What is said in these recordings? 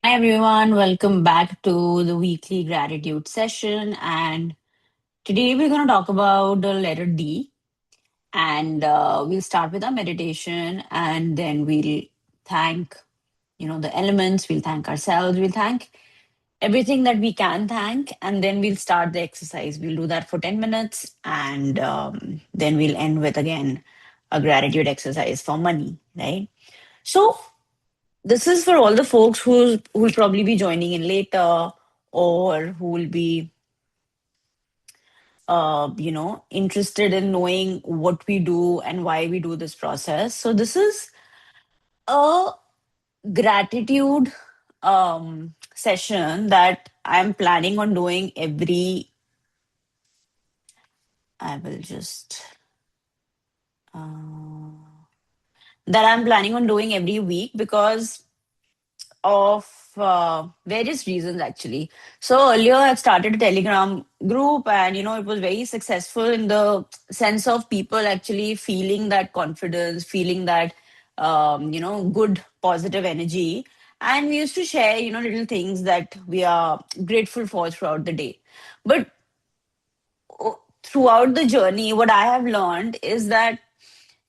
Hi everyone, welcome back to the weekly gratitude session. And today we're going to talk about the letter D. And we'll start with our meditation and then we'll thank, the elements, we'll thank ourselves, we'll thank everything that we can thank. And then we'll start the exercise. We'll do that for 10 minutes and then we'll end with again a gratitude exercise for money, right? So this is for all the folks who'll probably be joining in later or who will be interested in knowing what we do and why we do this process. So this is a gratitude session that I'm planning on doing every I will just that I'm planning on doing every week because of various reasons actually. So earlier I had started a Telegram group and it was very successful in the sense of people actually feeling that confidence, feeling that good positive energy. And we used to share, little things that we are grateful for throughout the day. But throughout the journey, what I have learned is that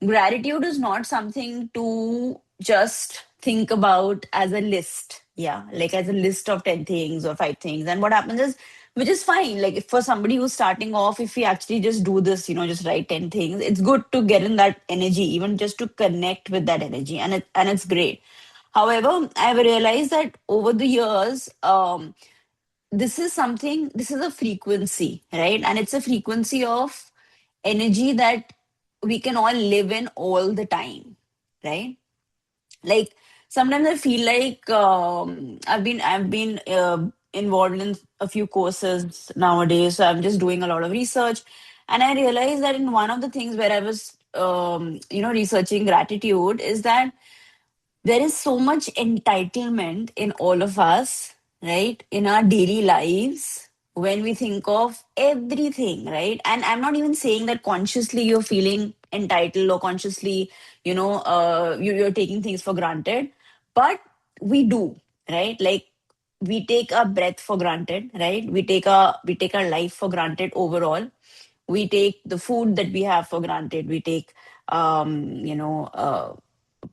gratitude is not something to just think about as a list. Yeah, like as a list of 10 things or 5 things. And what happens is, which is fine. Like if for somebody who's starting off, if we actually just do this, just write 10 things, it's good to get in that energy, even just to connect with that energy. And it's great. However, I've realized that over the years, this is a frequency, right? And it's a frequency of energy that we can all live in all the time, right? Like sometimes I feel like I've been involved in a few courses nowadays, so I'm just doing a lot of research, and I realized that in one of the things where I was researching gratitude is that there is so much entitlement in all of us, right? In our daily lives, when we think of everything, right? And I'm not even saying that consciously you're feeling entitled or consciously, you're taking things for granted, but we do, right? Like we take our breath for granted, right? We take our life for granted overall. We take the food that we have for granted. We take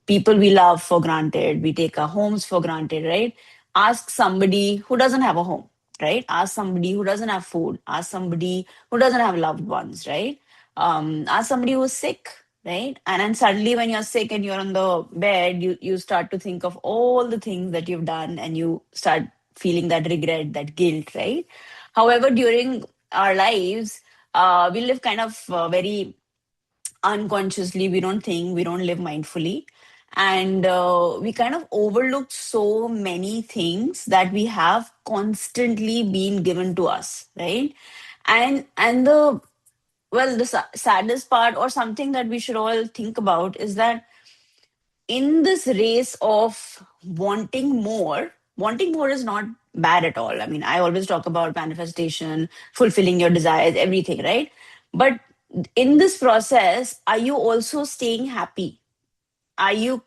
people we love for granted. We take our homes for granted, right? Ask somebody who doesn't have a home, right? Ask somebody who doesn't have food. Ask somebody who doesn't have loved ones, right? Ask somebody who's sick, right? And then suddenly, when you're sick and you're on the bed, you start to think of all the things that you've done, and you start feeling that regret, that guilt, right? However, during our lives, we live kind of very unconsciously. We don't think, we don't live mindfully, and we kind of overlooked so many things that we have constantly been given to us, right? And the well, the saddest part, or something that we should all think about, is that in this race of wanting more is not bad at all. I mean, I always talk about manifestation, fulfilling your desires, everything, right? But in this process, are you also staying happy? Are you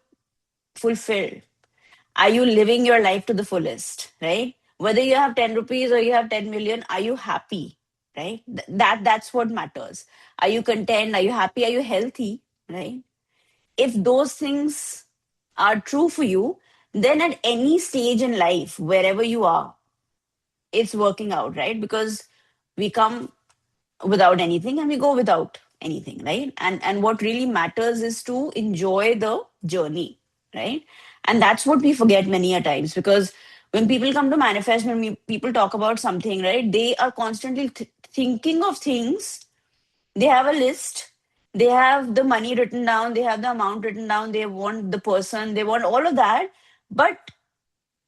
fulfilled? Are you living your life to the fullest, right? Whether you have 10 rupees or you have 10 million, are you happy, right? That's what matters. Are you content? Are you happy? Are you healthy, right? If those things are true for you, then at any stage in life, wherever you are, it's working out, right? Because we come without anything and we go without anything, right? And what really matters is to enjoy the journey, right? And that's what we forget many a times, because when people come to manifest, when people talk about something, right, they are constantly thinking of things. They have a list. They have the money written down. They have the amount written down. They want the person. They want all of that. But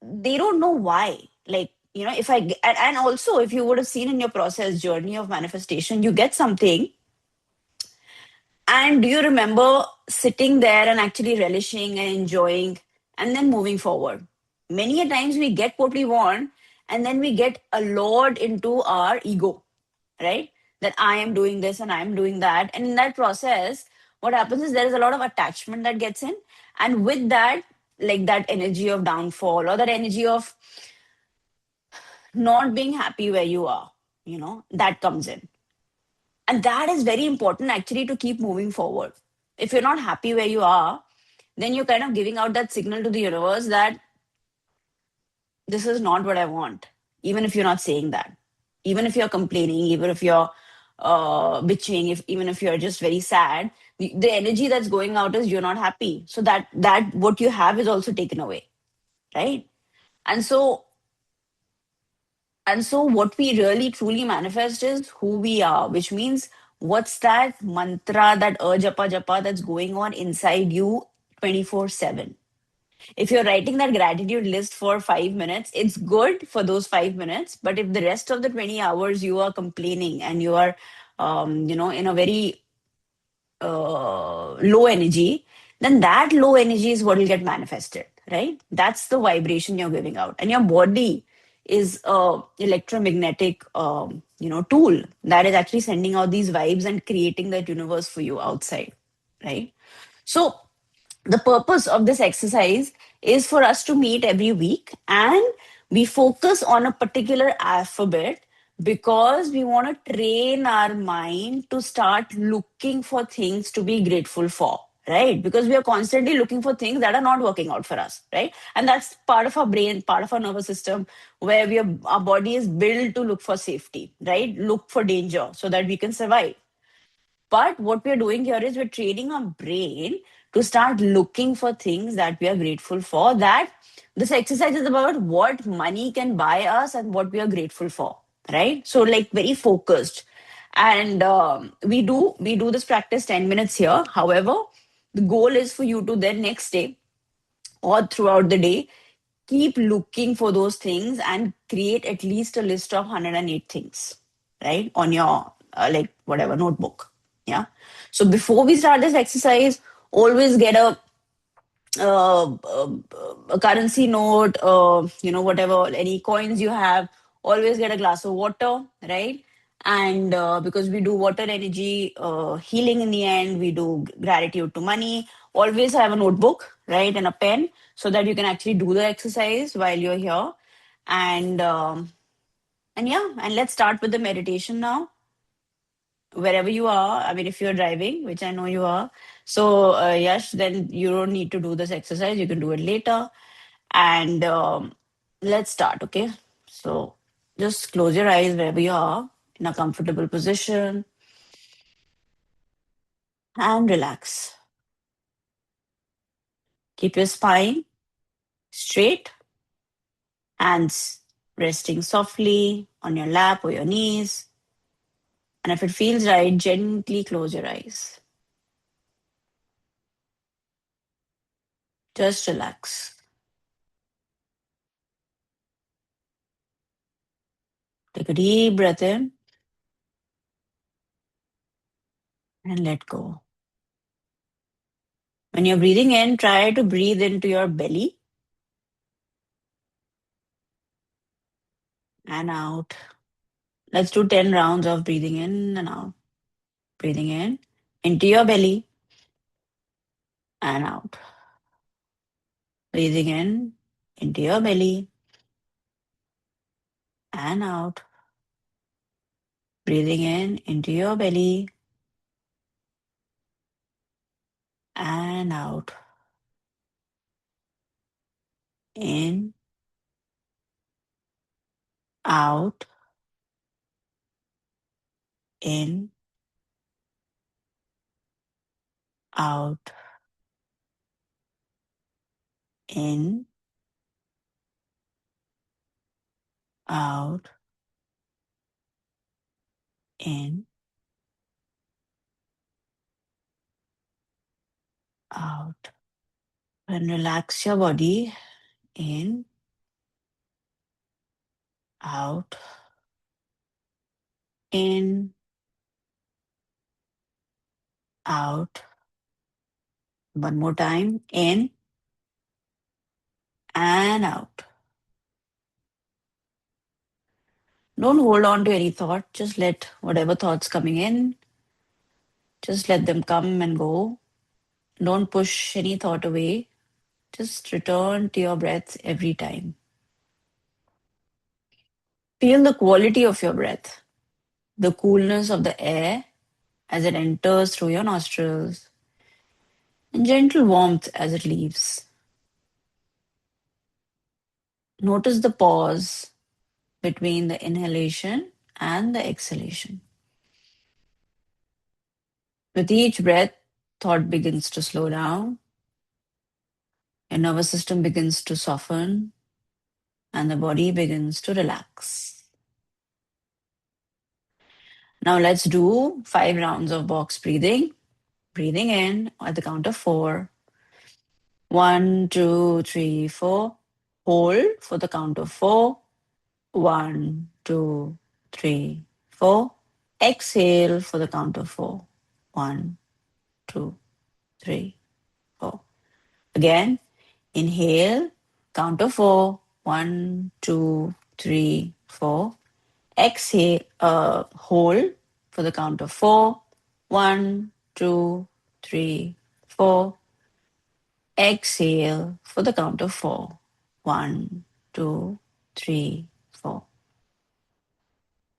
they don't know why. Like, if and also, if you would have seen in your process journey of manifestation, you get something. And do you remember sitting there and actually relishing and enjoying and then moving forward? Many a times we get what we want and then we get allured into our ego, right? That I am doing this and I am doing that. And in that process, what happens is there is a lot of attachment that gets in. And with that, like that energy of downfall or that energy of not being happy where you are, that comes in. And that is very important actually to keep moving forward. If you're not happy where you are, then you're kind of giving out that signal to the universe that this is not what I want, even if you're not saying that. Even if you're complaining, even if you're bitching, even if you're just very sad, the energy that's going out is you're not happy. So that what you have is also taken away, right? And so what we really truly manifest is who we are, which means what's that mantra, that japa japa that's going on inside you 24/7. If you're writing that gratitude list for 5 minutes, it's good for those 5 minutes. But if the rest of the 20 hours you are complaining and you are, in a very low energy, then that low energy is what will get manifested, right? That's the vibration you're giving out. And your body is a electromagnetic, tool that is actually sending out these vibes and creating that universe for you outside, right? So the purpose of this exercise is for us to meet every week and we focus on a particular alphabet because we want to train our mind to start looking for things to be grateful for, right? Because we are constantly looking for things that are not working out for us, right? And that's part of our brain, part of our nervous system, where our body is built to look for safety, right? Look for danger so that we can survive. But what we're doing here is we're training our brain to start looking for things that we are grateful for. That this exercise is about what money can buy us and what we are grateful for, right? So like very focused. And we do this practice 10 minutes here. However, the goal is for you to then next day or throughout the day keep looking for those things and create at least a list of 108 things, right, on your like whatever notebook. Yeah. So before we start this exercise, always get a currency note, whatever, any coins you have, always get a glass of water, right? And because we do water energy healing in the end, we do gratitude to money. Always have a notebook, right, and a pen so that you can actually do the exercise while you're here. And yeah, and let's start with the meditation now, wherever you are. I mean, if you're driving, which I know you are, so yes, then you don't need to do this exercise. You can do it later. And let's start, okay? So just close your eyes wherever you are in a comfortable position and relax. Keep your spine straight, hands resting softly on your lap or your knees. And if it feels right, gently close your eyes. Just relax. Take a deep breath in and let go. When you're breathing in, try to breathe into your belly and out. Let's do 10 rounds of breathing in and out. Breathing in into your belly and out. Breathing in into your belly and out. Breathing in into your belly and out. In, out, in, out, in, out, in, out. And relax your body in, out, in, out. One more time. In and out. Don't hold on to any thought. Just let whatever thoughts coming in, just let them come and go. Don't push any thought away. Just return to your breath every time. Feel the quality of your breath, the coolness of the air as it enters through your nostrils, and gentle warmth as it leaves. Notice the pause between the inhalation and the exhalation. With each breath, thought begins to slow down, your nervous system begins to soften, and the body begins to relax. Now let's do 5 rounds of box breathing. Breathing in at the count of four. 1, 2, 3, 4. Hold for the count of four. 1, 2, 3, 4. Exhale for the count of four. 1, 2, 3, 4. Again, inhale, count of four. 1, 2, 3, 4. Exhale, hold for the count of four. 1, 2, 3, 4. Exhale for the count of four. 1, 2, 3, 4.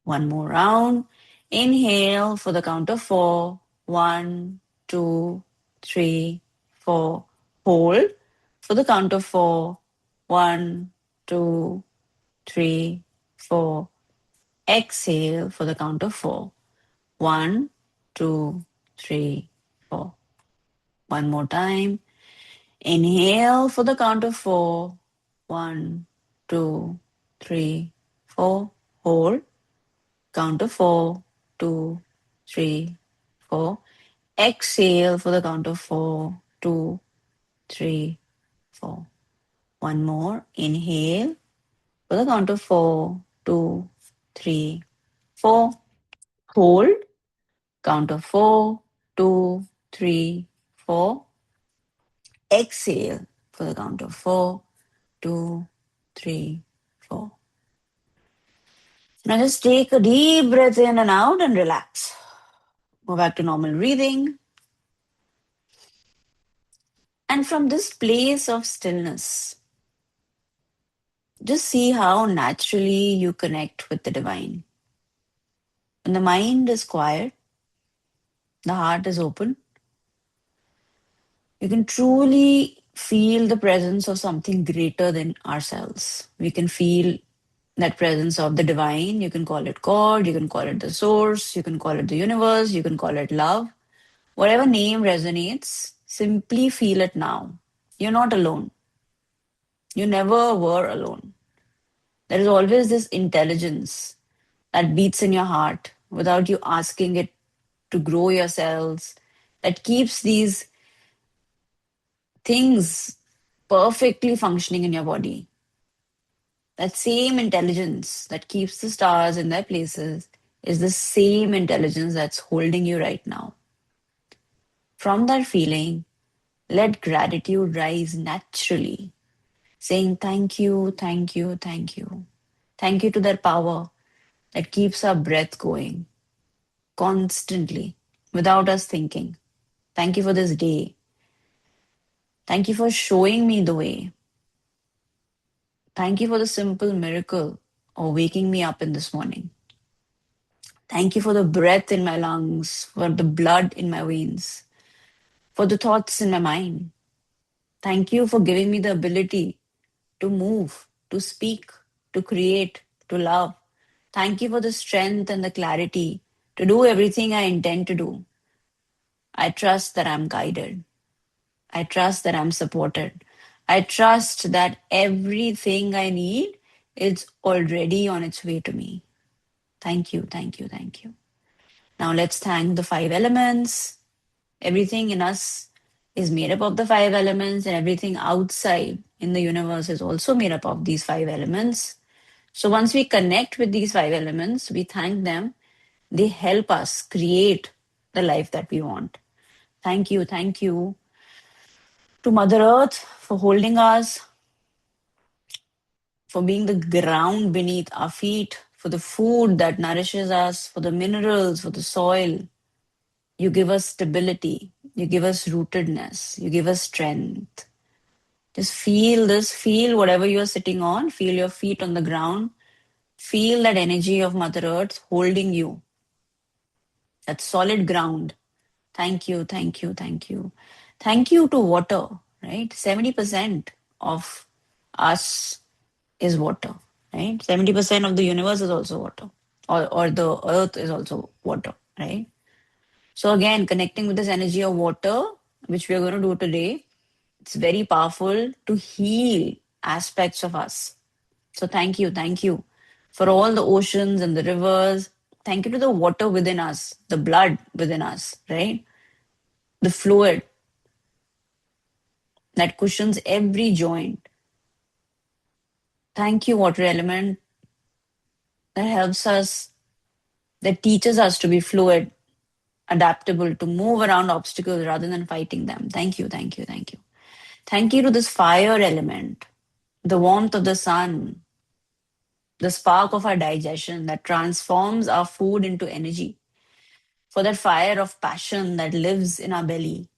One more round. Inhale for the count of four. 1, 2, 3, 4. Hold for the count of four. 1, 2, 3, 4. Exhale for the count of four. 1, 2, 3, 4. One more time. Inhale for the count of four. 1, 2, 3, 4. Hold. Count of four. 2, 3, 4. Exhale for the count of four. 2, 3, 4. One more. Inhale for the count of four. 2, 3, 4. Hold. Count of four. 2, 3, 4. Exhale for the count of four. 2, 3, 4. Now just take a deep breath in and out and relax. Go back to normal breathing. And from this place of stillness, just see how naturally you connect with the divine. When the mind is quiet, the heart is open, you can truly feel the presence of something greater than ourselves. We can feel that presence of the divine. You can call it God, you can call it the source, you can call it the universe, you can call it love. Whatever name resonates, simply feel it now. You're not alone. You never were alone. There is always this intelligence that beats in your heart without you asking it to grow your cells, that keeps these things perfectly functioning in your body. That same intelligence that keeps the stars in their places is the same intelligence that's holding you right now. From that feeling, let gratitude rise naturally, saying thank you, thank you, thank you. Thank you to that power that keeps our breath going constantly without us thinking. Thank you for this day. Thank you for showing me the way. Thank you for the simple miracle of waking me up in this morning. Thank you for the breath in my lungs, for the blood in my veins, for the thoughts in my mind. Thank you for giving me the ability to move, to speak, to create, to love. Thank you for the strength and the clarity to do everything I intend to do. I trust that I'm guided. I trust that I'm supported. I trust that everything I need is already on its way to me. Thank you, thank you, thank you. Now let's thank the five elements. Everything in us is made up of the five elements, and everything outside in the universe is also made up of these five elements. So once we connect with these five elements, we thank them. They help us create the life that we want. Thank you. Thank you to Mother Earth for holding us, for being the ground beneath our feet, for the food that nourishes us, for the minerals, for the soil. You give us stability. You give us rootedness. You give us strength. Just feel this, feel whatever you're sitting on, feel your feet on the ground, feel that energy of Mother Earth holding you, that solid ground. Thank you, thank you, thank you. Thank you to water, right? 70% of us is water, right? 70% of the universe is also water, or the earth is also water, right? So, again, connecting with this energy of water, which we are going to do today, it's very powerful to heal aspects of us. So, thank you for all the oceans and the rivers. Thank you to the water within us, the blood within us, right? The fluid that cushions every joint. Thank you, water element, that helps us, that teaches us to be fluid, adaptable, to move around obstacles rather than fighting them. Thank you, thank you, thank you. Thank you to this fire element, the warmth of the sun, the spark of our digestion that transforms our food into energy, for that fire of passion that lives in our belly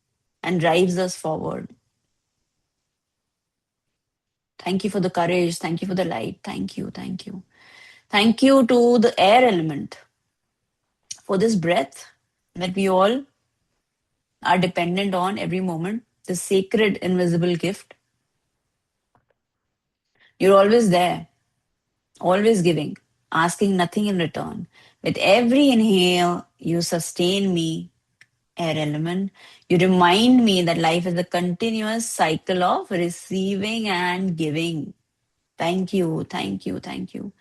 and drives us forward. Thank you for the courage. Thank you for the light. Thank you, thank you. Thank you to the air element for this breath that we all are dependent on every moment, the sacred invisible gift. You're always there, always giving, asking nothing in return. With every inhale, you sustain me, air element. You remind me that life is a continuous cycle of receiving and giving. Thank you, thank you, thank you.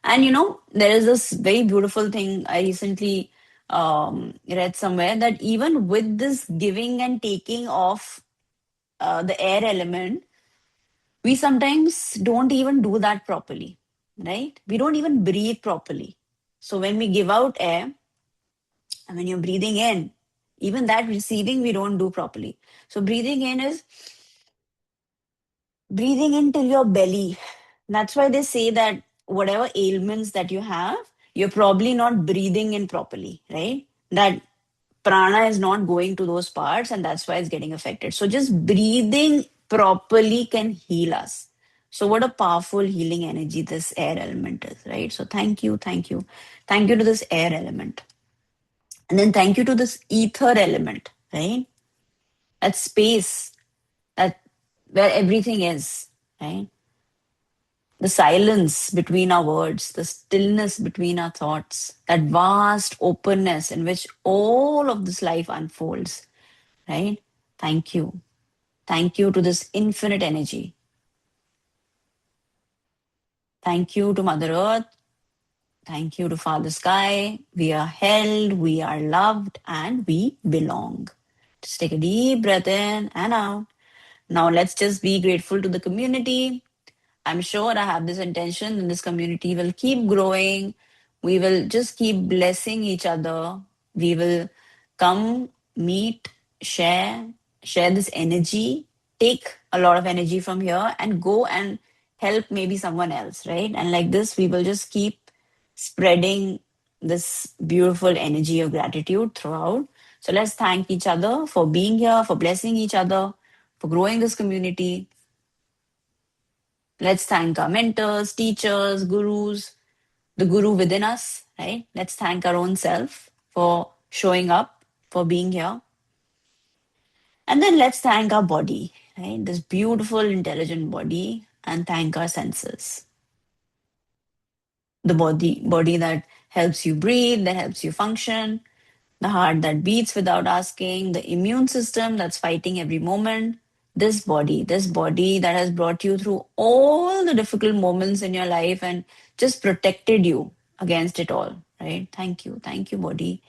And there is this very beautiful thing I recently read somewhere, that even with this giving and taking of the air element, we sometimes don't even do that properly, right? We don't even breathe properly. So when we give out air and when you're breathing in, even that receiving we don't do properly. So breathing in is breathing into your belly. That's why they say that whatever ailments that you have, you're probably not breathing in properly, right? That prana is not going to those parts, and that's why it's getting affected. So just breathing properly can heal us. So what a powerful healing energy this air element is, right? So thank you, thank you. Thank you to this air element. And then thank you to this ether element, right? That space, that where everything is, right? The silence between our words, the stillness between our thoughts, that vast openness in which all of this life unfolds, right? Thank you. Thank you to this infinite energy. Thank you to Mother Earth. Thank you to Father Sky. We are held, we are loved, and we belong. Just take a deep breath in and out. Now let's just be grateful to the community. I'm sure I have this intention, and this community will keep growing. We will just keep blessing each other. We will come, meet, share, share this energy, take a lot of energy from here and go and help maybe someone else, right? And like this, we will just keep spreading this beautiful energy of gratitude throughout. So let's thank each other for being here, for blessing each other, for growing this community. Let's thank our mentors, teachers, gurus, the guru within us, right? Let's thank our own self for showing up, for being here. And then let's thank our body, right? This beautiful, intelligent body, and thank our senses. The body that helps you breathe, that helps you function, the heart that beats without asking, the immune system that's fighting every moment. This body that has brought you through all the difficult moments in your life and just protected you against it all, right? Thank you, body.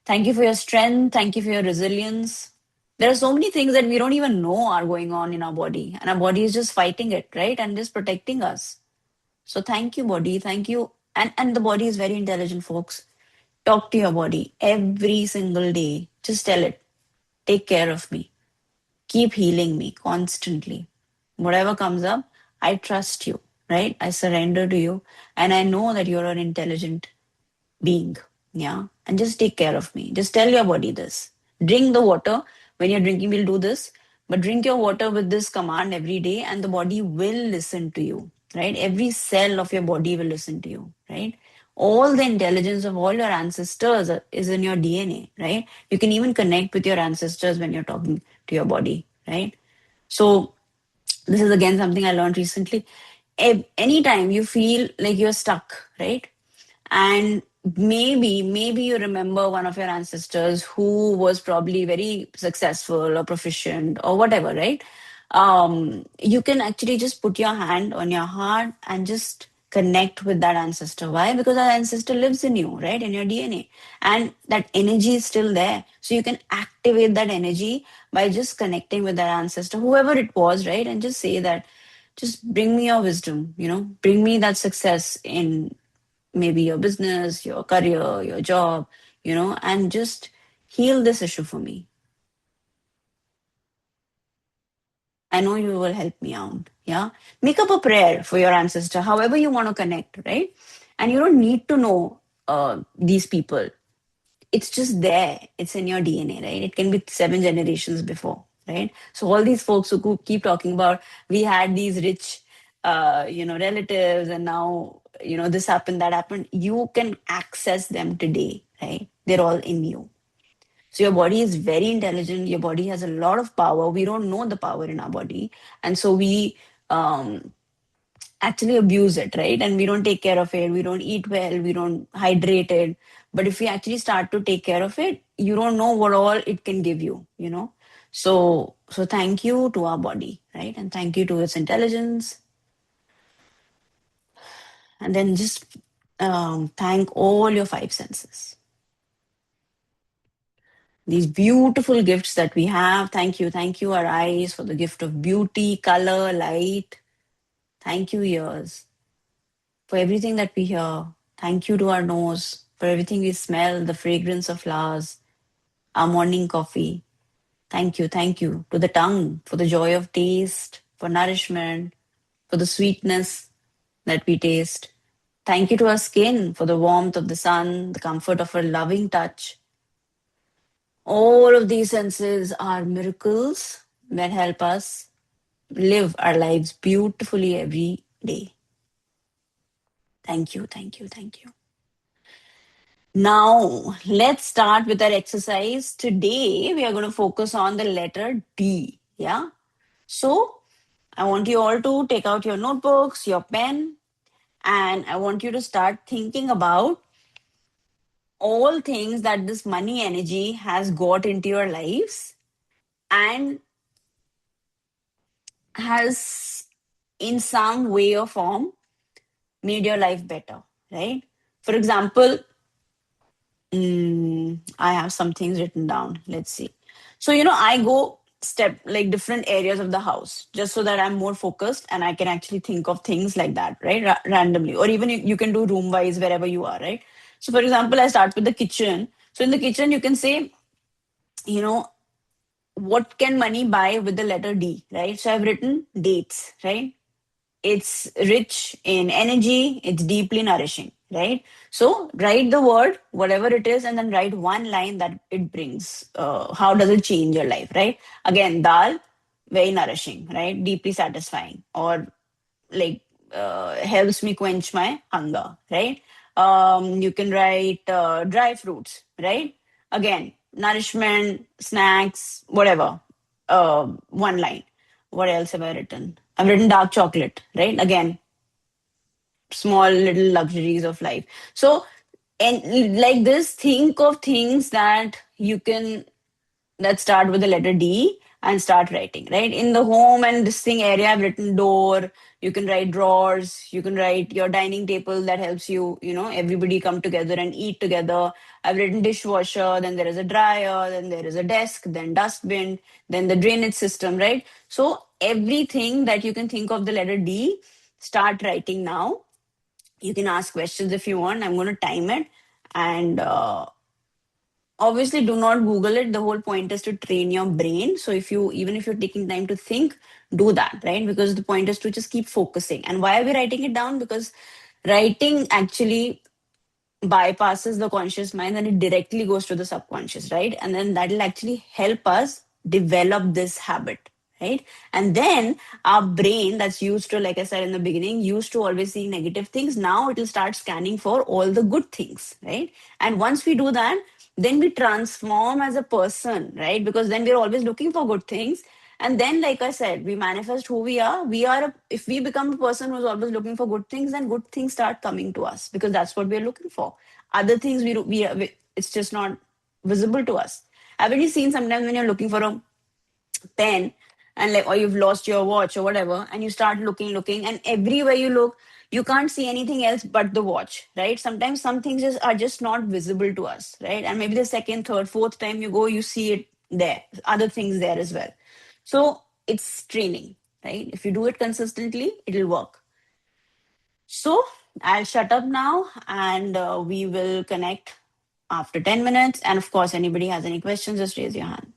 Thank you for your strength. Thank you for your resilience. There are so many things that we don't even know are going on in our body, and our body is just fighting it, right? And just protecting us. So thank you, body. Thank you. And the body is very intelligent, folks. Talk to your body every single day. Just tell it, take care of me. Keep healing me constantly. Whatever comes up, I trust you, right? I surrender to you. And I know that you're an intelligent being. Yeah. And just take care of me. Just tell your body this. Drink the water. When you're drinking, we'll do this. But drink your water with this command every day, and the body will listen to you, right? Every cell of your body will listen to you, right? All the intelligence of all your ancestors is in your DNA, right? You can even connect with your ancestors when you're talking to your body, right? So this is again something I learned recently. Anytime you feel like you're stuck, right? And maybe you remember one of your ancestors who was probably very successful or proficient or whatever, right? You can actually just put your hand on your heart and just connect with that ancestor. Why? Because that ancestor lives in you, right? In your DNA. And that energy is still there. So you can activate that energy by just connecting with that ancestor, whoever it was, right? And just say that, just bring me your wisdom, bring me that success in maybe your business, your career, your job, and just heal this issue for me. I know you will help me out. Yeah. Make up a prayer for your ancestor, however you want to connect, right? And you don't need to know these people. It's just there. It's in your DNA, right? It can be 7 generations before, right? So all these folks who keep talking about we had these rich, relatives, and now this happened, that happened. You can access them today, right? They're all in you. So your body is very intelligent. Your body has a lot of power. We don't know the power in our body, and so we um, actually abuse it, right? And we don't take care of it. We don't eat well. We don't hydrate it. But if we actually start to take care of it, you don't know what all it can give you. So thank you to our body, right? And thank you to its intelligence. And then just thank all your five senses. These beautiful gifts that we have. Thank you, our eyes, for the gift of beauty, color, light. Thank you, ears, for everything that we hear. Thank you to our nose for everything we smell, the fragrance of flowers, our morning coffee. Thank you to the tongue for the joy of taste, for nourishment, for the sweetness that we taste. Thank you to our skin for the warmth of the sun, the comfort of a loving touch. All of these senses are miracles that help us live our lives beautifully every day. Thank you. Now, let's start with our exercise. Today, we are going to focus on the letter D. Yeah. So, I want you all to take out your notebooks, your pen, and I want you to start thinking about all things that this money energy has got into your lives and has, in some way or form, made your life better, right? For example, I have some things written down. Let's see. So, I go step like different areas of the house just so that I'm more focused and I can actually think of things like that, right? Randomly. Or even you can do room wise wherever you are, right? So, for example, I start with the kitchen. So, in the kitchen, you can say, you know, what can money buy with the letter D, right? So, I've written dates, right? It's rich in energy, it's deeply nourishing, right? So write the word, whatever it is, and then write one line that it brings. How does it change your life, right? Again, dal, very nourishing, right? Deeply satisfying. Or like helps me quench my hunger, right? You can write dry fruits, right? Again, nourishment, snacks, whatever. One line. What else have I written? I've written dark chocolate, right? Again, small little luxuries of life. So, and like this, think of things that you can that start with the letter D and start writing, right? In the home and this thing area, I've written door. You can write drawers. You can write your dining table that helps you, everybody come together and eat together. I've written dishwasher, then there is a dryer, then there is a desk, then dustbin, then the drainage system, right? So everything that you can think of the letter D, start writing now. You can ask questions if you want. I'm going to time it. And obviously do not google it. The whole point is to train your brain. So even if you're taking time to think, do that, right? Because the point is to just keep focusing. And why are we writing it down? Because writing actually bypasses the conscious mind and it directly goes to the subconscious, right? And then that'll actually help us develop this habit, right? And then our brain, that's used to, like I said in the beginning, used to always see negative things. Now it will start scanning for all the good things, right? And once we do that, then we transform as a person, right? Because then we're always looking for good things. And then, like I said, we manifest who we are. If we become a person who's always looking for good things, then good things start coming to us because that's what we're looking for. Other things it's just not visible to us. Haven't you seen sometimes when you're looking for a pen and like, or you've lost your watch or whatever, and you start looking, and everywhere you look, you can't see anything else but the watch, right? Sometimes some things are just not visible to us, right? And maybe the second, third, fourth time you go, you see it there, other things there as well. So it's training, right? If you do it consistently, it'll work. So I'll shut up now, and we will connect after 10 minutes. And of course, anybody has any questions, just raise your hand.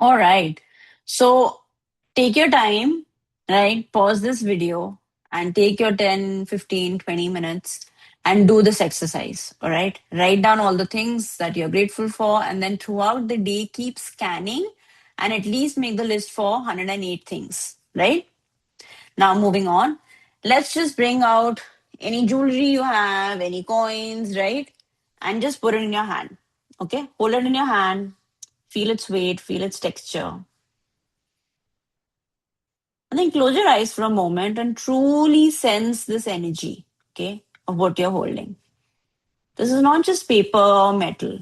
All right. So take your time, right? Pause this video and take your 10, 15, 20 minutes and do this exercise. All right. Write down all the things that you're grateful for. And then throughout the day, keep scanning and at least make the list for 108 things, right? Now, moving on. Let's just bring out any jewelry you have, any coins, right? And just put it in your hand. Okay. Hold it in your hand. Feel its weight, feel its texture. And then close your eyes for a moment and truly sense this energy, okay, of what you're holding. This is not just paper or metal,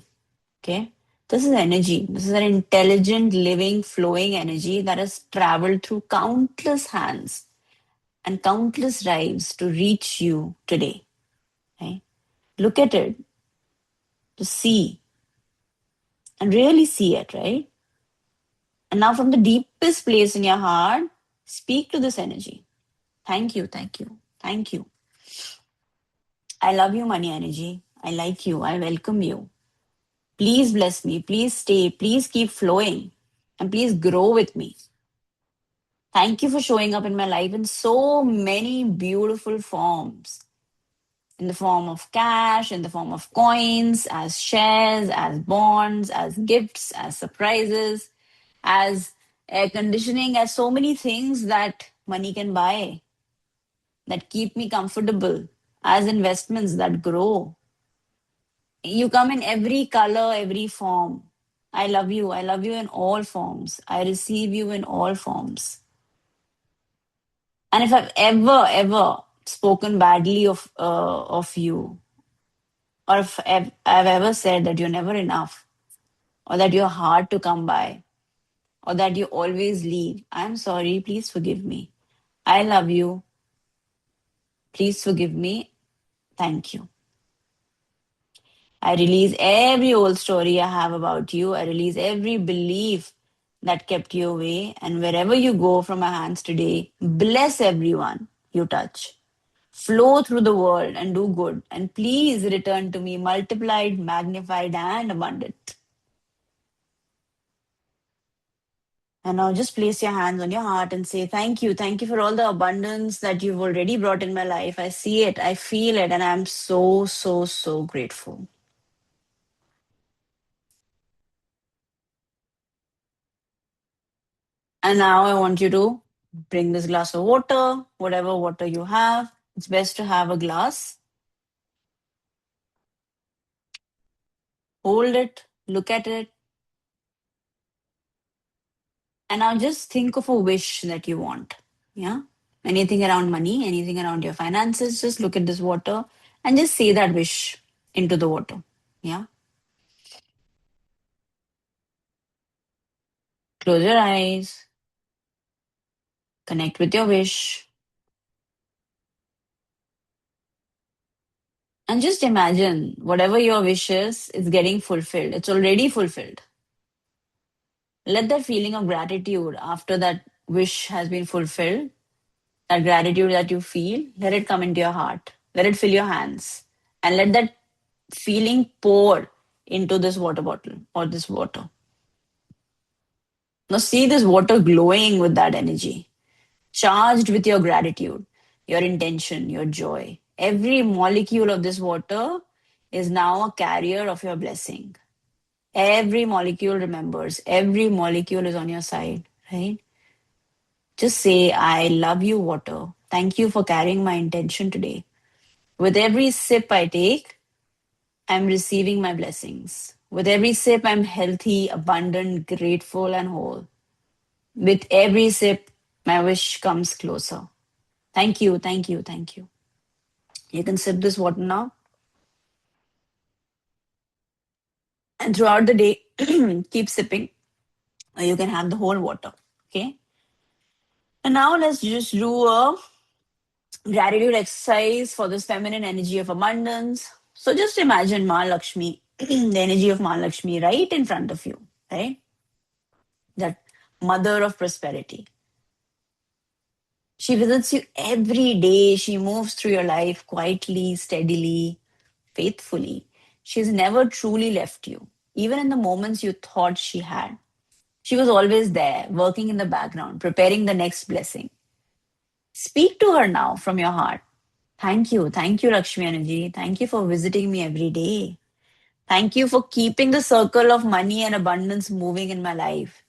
okay? This is energy. This is an intelligent, living, flowing energy that has traveled through countless hands and countless drives to reach you today. Right? Look at it, to see and really see it, right? And now, from the deepest place in your heart, speak to this energy. Thank you, thank you, thank you. I love you, money energy. I like you. I welcome you. Please bless me. Please stay. Please keep flowing. And please grow with me. Thank you for showing up in my life in so many beautiful forms, in the form of cash, in the form of coins, as shares, as bonds, as gifts, as surprises, as air conditioning, as so many things that money can buy, that keep me comfortable, as investments that grow. You come in every color, every form. I love you. I love you in all forms. I receive you in all forms. And if I've ever spoken badly of you, or if I've ever said that you're never enough, or that you're hard to come by, or that you always leave, I'm sorry. Please forgive me. I love you. Please forgive me. Thank you. I release every old story I have about you. I release every belief that kept you away. And wherever you go from my hands today, bless everyone you touch. Flow through the world and do good. And please return to me multiplied, magnified, and abundant. And now just place your hands on your heart and say, thank you. Thank you for all the abundance that you've already brought in my life. I see it, I feel it, and I'm so, so, so grateful. And now I want you to bring this glass of water, whatever water you have. It's best to have a glass. Hold it, look at it, and now just think of a wish that you want. Yeah. Anything around money, anything around your finances, just look at this water and just say that wish into the water. Yeah. Close your eyes, connect with your wish, and just imagine whatever your wish is getting fulfilled. It's already fulfilled. Let that feeling of gratitude after that wish has been fulfilled, that gratitude that you feel, let it come into your heart. Let it fill your hands. And let that feeling pour into this water bottle or this water. Now see this water glowing with that energy, charged with your gratitude, your intention, your joy. Every molecule of this water is now a carrier of your blessing. Every molecule remembers, every molecule is on your side, right? Just say, I love you, water. Thank you for carrying my intention today. With every sip I take, I'm receiving my blessings. With every sip, I'm healthy, abundant, grateful, and whole. With every sip, my wish comes closer. Thank you, thank you, thank you. You can sip this water now. And throughout the day, keep sipping. Or you can have the whole water. Okay. And now let's just do a gratitude exercise for this feminine energy of abundance. So just imagine Ma Lakshmi, the energy of Ma Lakshmi right in front of you, right? That mother of prosperity. She visits you every day. She moves through your life quietly, steadily, faithfully. She's never truly left you, even in the moments you thought she had. She was always there, working in the background, preparing the next blessing. Speak to her now from your heart. Thank you. Thank you, Lakshmi Energy. Thank you for visiting me every day. Thank you for keeping the circle of money and abundance moving in my life.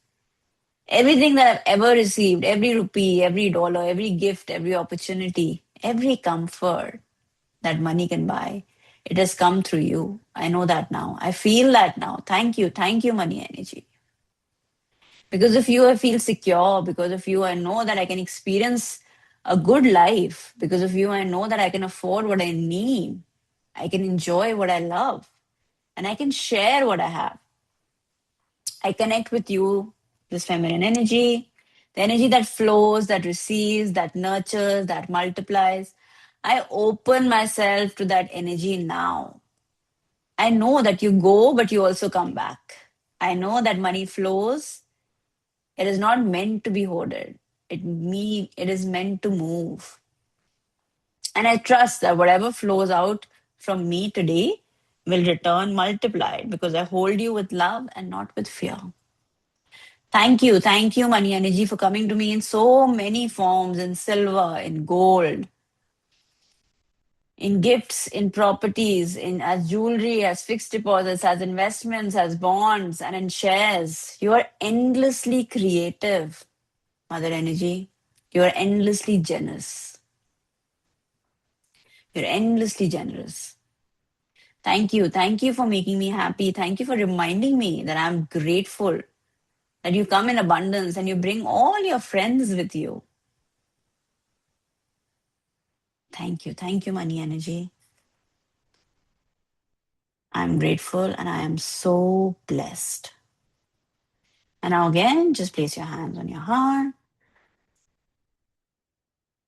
Everything that I've ever received, every rupee, every dollar, every gift, every opportunity, every comfort that money can buy, it has come through you. I know that now. I feel that now. Thank you. Thank you, money energy. Because of you, I feel secure. Because of you, I know that I can experience a good life. Because of you, I know that I can afford what I need. I can enjoy what I love. And I can share what I have. I connect with you, this feminine energy, The energy that flows, that receives, that nurtures, that multiplies. I open myself to that energy now. I know that you go, but you also come back. I know that money flows. It is not meant to be hoarded. It is meant to move. And I trust that whatever flows out from me today will return multiplied because I hold you with love and not with fear. Thank you, money energy, for coming to me in so many forms, in silver, in gold, in gifts, in properties, in as jewelry, as fixed deposits, as investments, as bonds, and in shares. You are endlessly creative, Mother Energy. You are endlessly generous. You're endlessly generous. Thank you. Thank you for making me happy. Thank you for reminding me that I'm grateful that you come in abundance and you bring all your friends with you. Thank you. Thank you, Money Energy. I'm grateful and I am so blessed. And now, again, just place your hands on your heart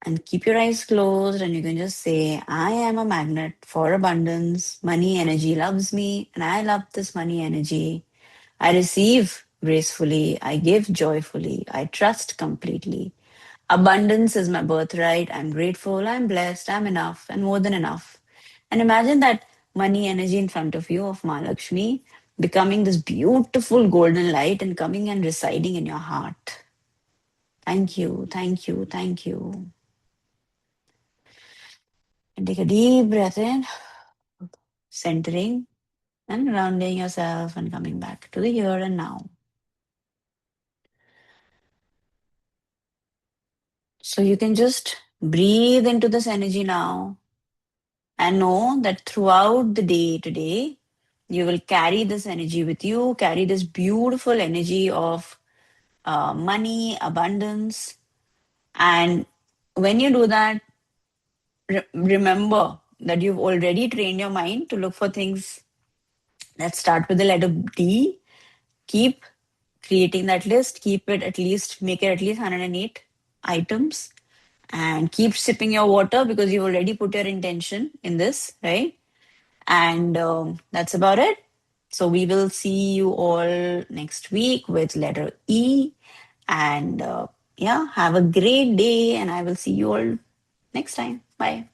and keep your eyes closed. And you can just say, I am a magnet for abundance. Money energy loves me, and I love this money energy. I receive gracefully. I give joyfully. I trust completely. Abundance is my birthright. I'm grateful. I'm blessed. I'm enough and more than enough. And imagine that money energy in front of you of Mahalakshmi becoming this beautiful golden light and coming and residing in your heart. Thank you. Thank you. Thank you. And take a deep breath in, centering and grounding yourself and coming back to the here and now. So you can just breathe into this energy now and know that throughout the day today, you will carry this energy with you, carry this beautiful energy of money, abundance. And when you do that, remember that you've already trained your mind to look for things that start with the letter D. Keep creating that list, keep it at least, make it at least 108 items, and keep sipping your water because you've already put your intention in this, right? And that's about it. So we will see you all next week with letter E. And yeah, have a great day. And I will see you all next time. Bye.